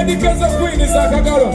Timwedikezo Queen Zakagalo.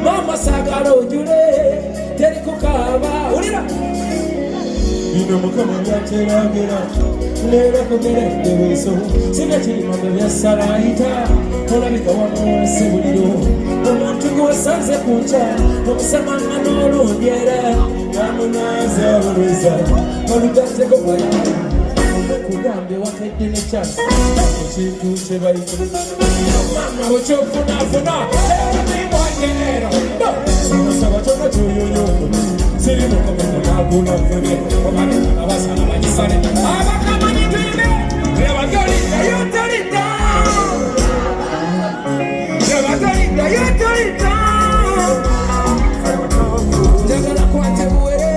Mama Sagaro Jure, Terikukava, Urina. You know, come on, never forget the way so. Signature Mother Yasaraita, Polamica, one Sibudo. I want to go Sansa Puncha, from Samana no Yera, Ramana Zariza, Maluka Tegopaya. Kugambe wakati ni chance chitu chebai mama uchofuna funa ni mwanero sino sawa choma chuyo siri mko na kuna fene kwa maana abasana bajisane abakama ni twine yabatorita yotorita yabatorita yotorita jagala kwate muere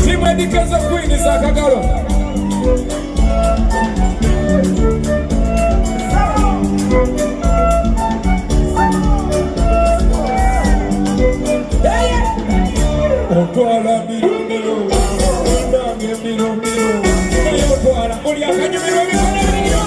Timwedikezo Queen Zakagalo. Otola mirumiro, ndange mirumiro, otola olia kanyumiro mirumiro.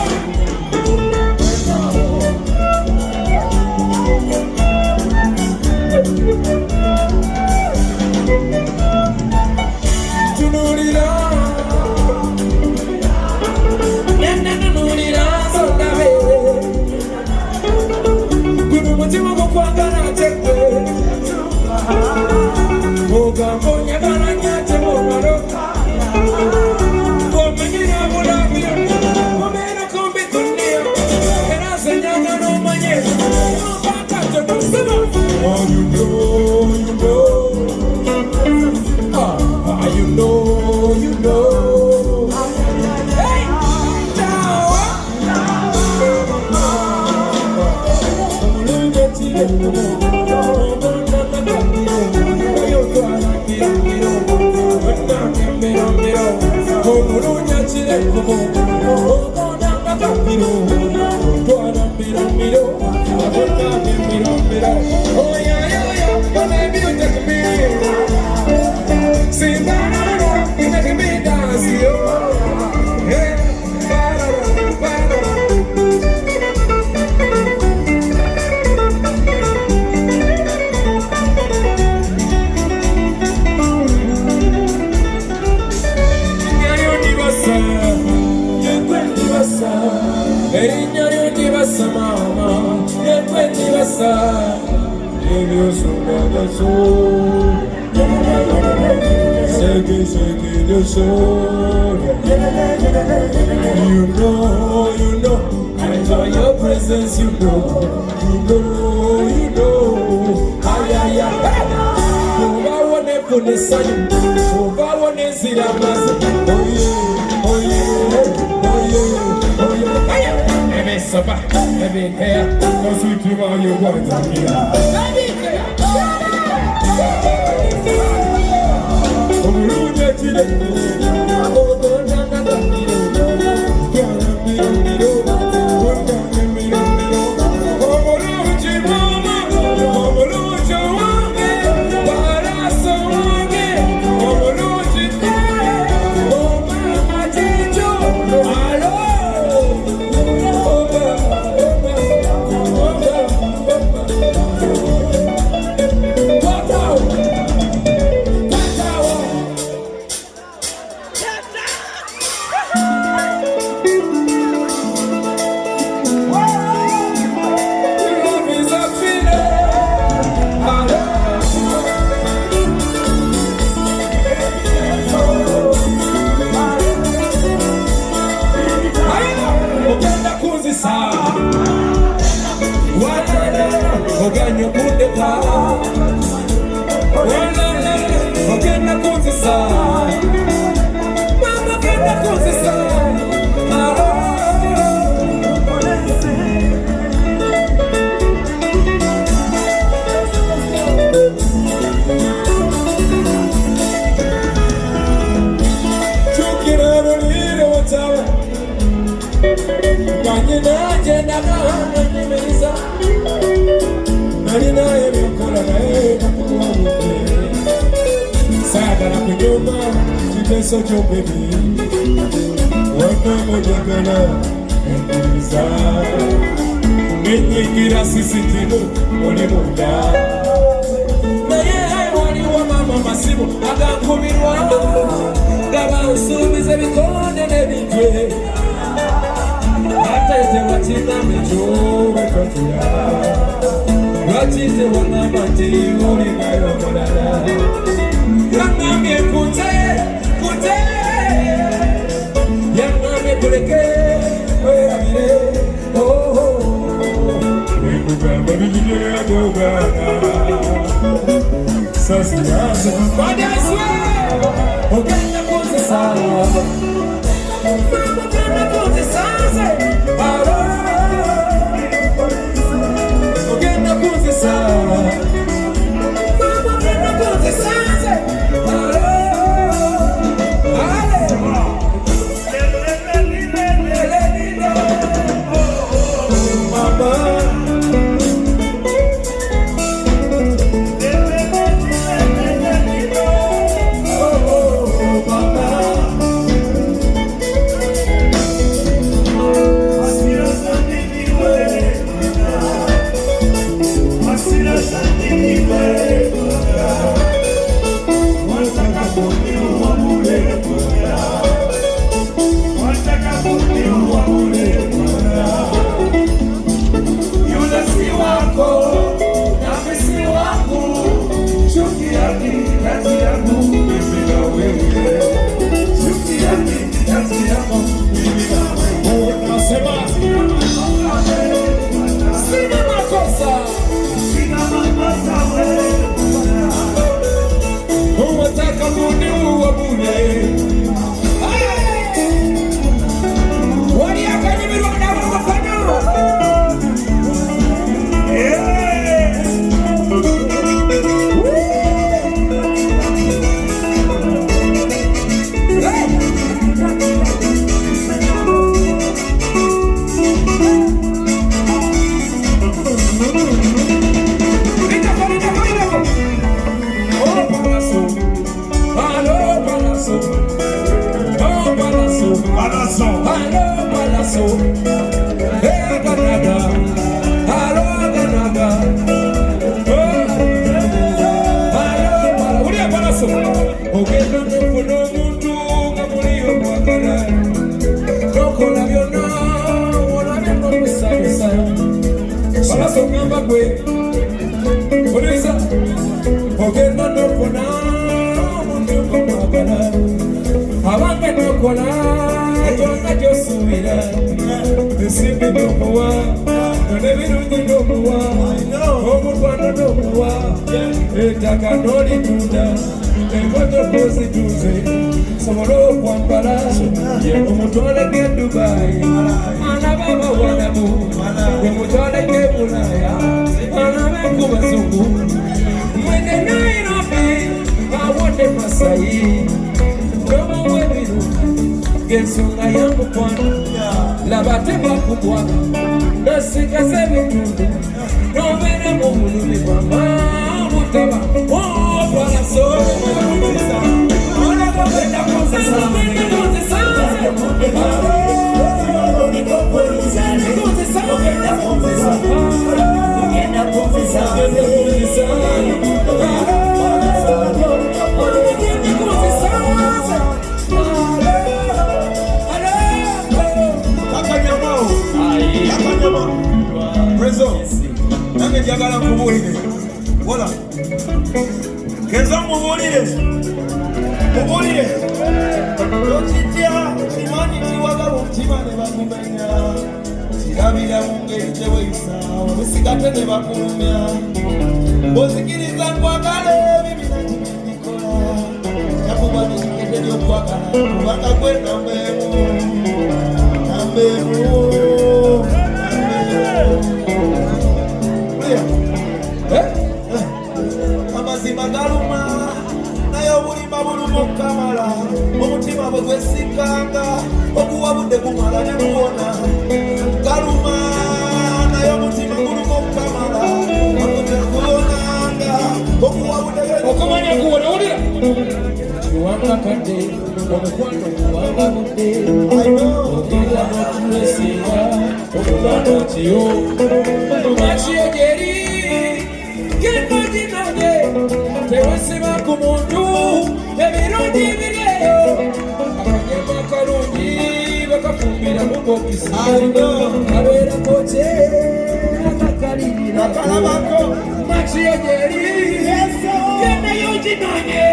You know, I enjoy your presence, you know, ay, ay, ay, nessanyu obaawo n'enzira amaze ebisaba ebikeya oswitiwayo gwanzakira obulungi ekire such a baby, what am I gonna desire? Make a sisitino, only Muda. I want you, Mamma Massimo, I got coming one. Gavan soon is every corner and every day. After the watching them, Joe, what is the one I'm at you, only my own. enkoto zituuze sobola okwambala yemumutwaleko e Dubai alaba abawalabu yemutwaleko e Bulaya alaba enkubazungu mwene Nairobi awonde Masai nomuwebiru ng'ensonga y'amukwano laba tebakubwa nasigaza ebitundu n'obeera mu bulumi bw'amabutaba nange njagala nkubuulire wala keza mubuulire tokitya kimanyi kiwaga omutima ne bakumenya kirabira mu ngeri gye weeyisa obusigate ne bakumya bw'ozikiriza nkwagala ebibira kibindikola nakuba nekigende ly'okwagala kubanga gwe nambeemu amazima galuma naye obulimba buluma okukamala omutima bwe gwesikanga okuwabudde gumala ne muwona galuma naye omutima guluma okukamala okuwonanga okuwabudde okumanya kuwona wulira kiwangakadde omukwano kuwangabudde ogenda n'okulesinga okugana okiyo makiyegeri genoginoge tewesiba ku muntu ebirungi biriyo akanyama akalungi bakafumbira mu bokisi abeerako kye akakalirira makiyegeri genayoginoge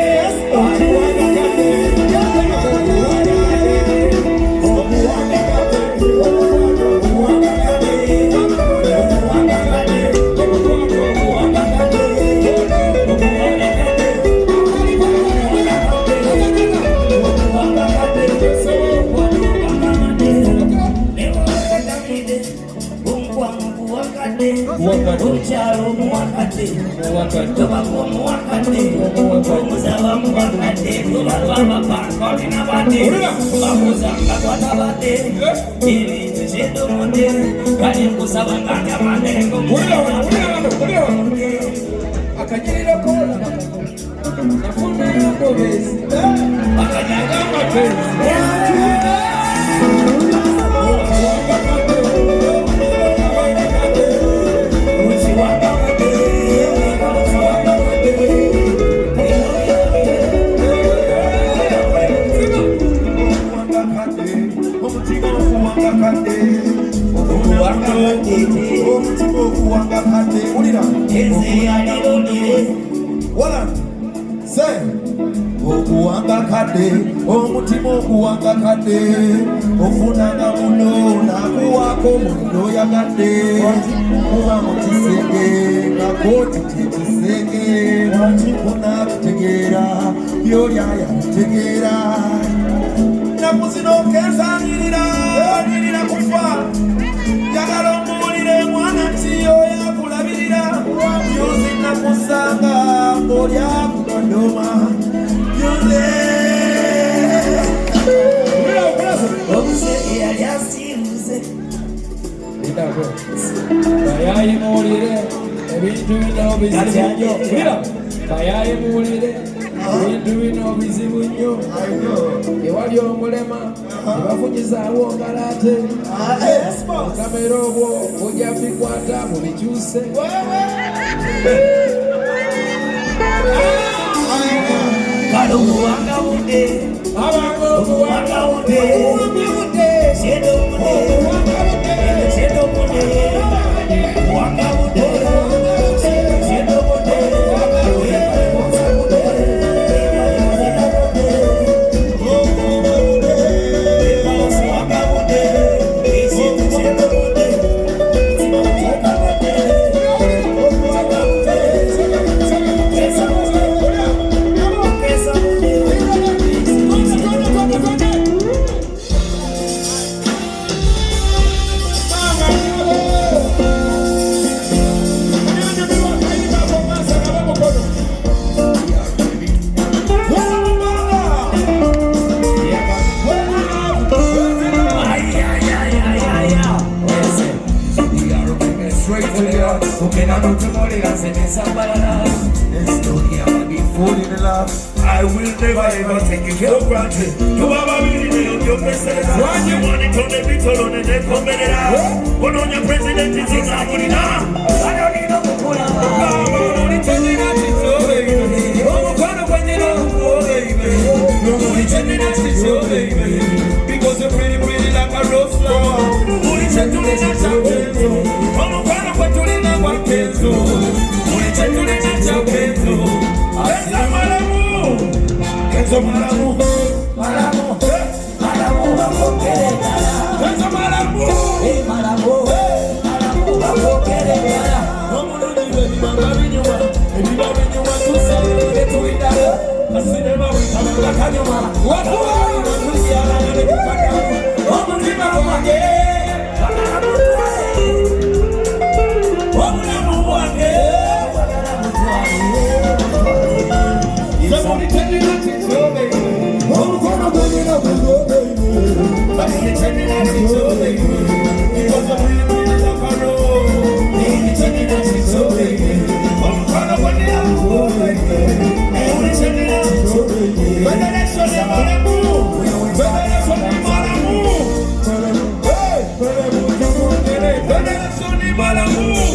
akanyiriro kola nafuna yakobezi akanyaga amapenzi omutima okuwanga kadde ofunanga muno nakuwaako muno oyagadde kuba mu kisenge nga kooti kyekisenge kunakutegeera byolyaya bitegeera naku zino okenzanirira kufa njagala omuwulire mwana kiyo yakulabirira byozinakusanga ng'olyakugadoma byole bayayimuulire ebintu bino bizibu nnyo bayayimuulire ebintu bino bizibu nnyo ewali omulema nebafunyizaawo ngalaate kamera obwo bujja bikwata bubikyuse kale obuwanga budde obuwanga budde ukena nutumolera senesambalala estoria before in love I will never ever take you for granted. You are my baby, your president. When you want it on the beat, on the neck, on the head. When on your president is in Africa, I don't need no more. I'm only telling that it's your baby. Oh, kind of when you know, baby. I'm only telling that it's your baby. Because you're pretty, pretty like a rose flower. Only telling that it's your baby. Oh, kind of when you know what kids do. Only telling that it's your baby. I see my Kenzo Malamu, Malamu, Malamu, Malamu, Kenzo Malamu, Malamu, Malamu, Malamu, Omuloni we bangabinyowa, ebibabinyowa tusale tuwida, asinema witabanga kanyoma, wakuwa inotusiala nebikata, omutima wange, omulamu wange, somebody tell me that it's your baby. I'm gonna bring it up with your baby. But you tell me that it's your baby. Because I'm really, really love my road. You tell me that it's your baby. I'm gonna bring it up with your baby. You tell me that it's your baby. But that's what I'm gonna move. But that's what I'm gonna move. Hey! But that's what I'm gonna move.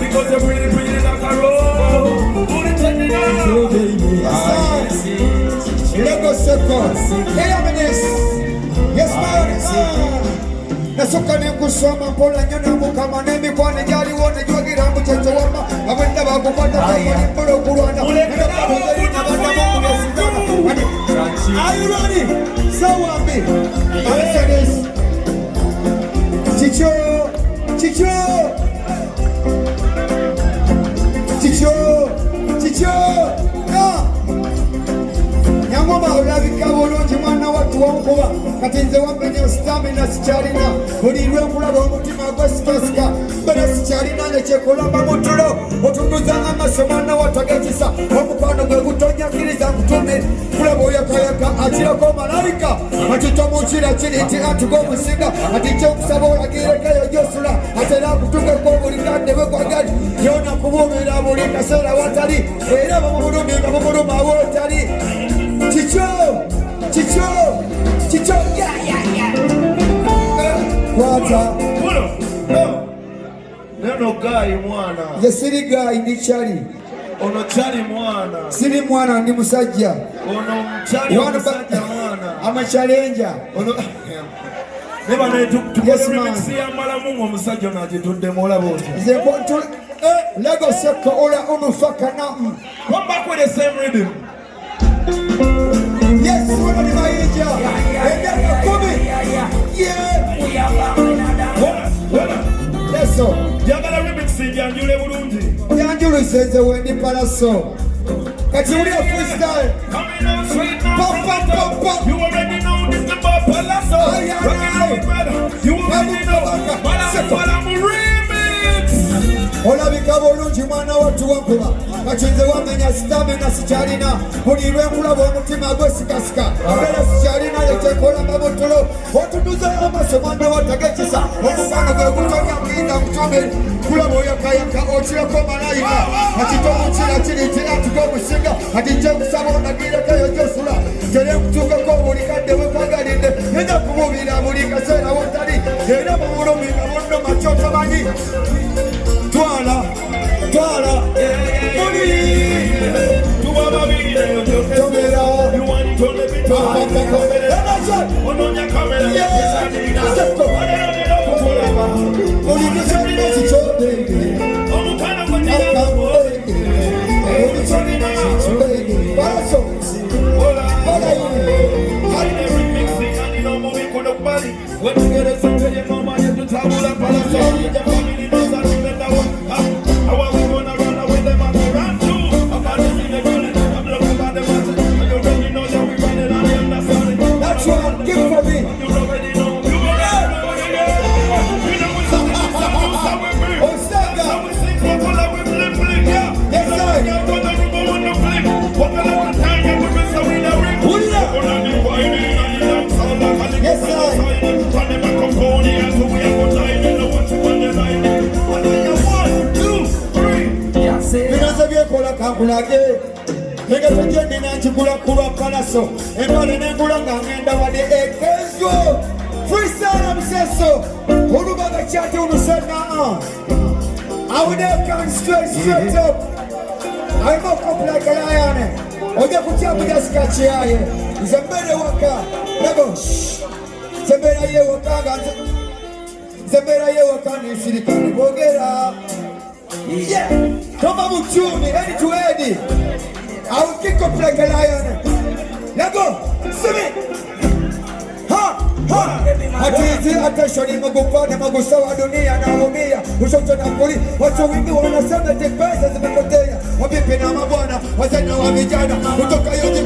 Because you're pretty, pretty like a rose. Lagos Records. Yes, man. Nasuka ni kusoma mpola nyona mukama nemi kwa nijali wone juagira mchecho wama awenda bakupata kwa mbolo kurwana. Are you ready? So happy. Answer this. Chicho, Chicho, Chicho, Chicho. Nyangoma ulabika bulungi mwana watu wankuba kati nze wamenya stamina sikyalina buli lwenkulaba omutima gwesikasika mbere sikyalina nekyekulamba mutulo otunduza amaso mwana watagekisa omukwano gwe gutonyakiriza nkutume kulaba oyakayaka akirako malayika atitomukira kiri nti atuga omusinga ati kyokusaba olagirekeyo gyosula ate era akutugeko buli kadde bwe gwagali yona kubuubira buli kaseera watali era bamubulumi nga bumuluma wootali. Chicho, Chicho, Chicho, yeah. Kwata. Neno guy mwana. Ye siri guy ndi chali. Ono chali mwana. Siri mwana ndi musajja. Ono mchali musajja mwana. Ama challenger. Ono Neba ne remix ya Malamu omusajja najitudde mola bote. Ze bonto Lagos Records ola onufaka na. Come back with the same rhythm. Yes, we're going to buy Let's go. Jagala remix yanjule bulungi. Yanjule senze wendi palaso. Kati uli freestyle. Coming on sweet now. Pop. You already know this the palaso. You already know. Malamu remix. Olabika bulungi mwana watu wankuba kati nze wamenya stamina sikyalina buli lwenkulaba omutima gwesikasika mbere sikyalina yekyekolamba butulo otuduza amaso mwana watagekisa omufano gwe gutonyakiriza mutume kulaba oyakayaka okirako malayika ati tomukira kiri nti atuga omusinga ati kyekusaba onagirekeyo gyosula tere kutukako buli kadde bwekwagalidde nenya kumubira buli kaseera wotali era bamulumi nga bonnoma kyotamanyi. Twala, money. You want to be there, you want to be there. Yes. kola kankulage Nega tujeni na chikula kuwa palaso Embale nengula ngangenda wadi ekezo Freestyle mseso Urubaga chati unusena I would have gone straight up I woke up like a lion Oja kuchabu ya skachi yae Zembele waka Lego Zembele ye waka Zembele ye waka Nishirikani bogera Yeah Kama mchumi Head to head I will kick up like a lion Lego Simi Atizi atashoni magupane magusawa dunia na umia Ushoto na kuli watu wingi wanasema te pesa zimepotea Wabipi na mabwana wazena wa vijana Kutoka yote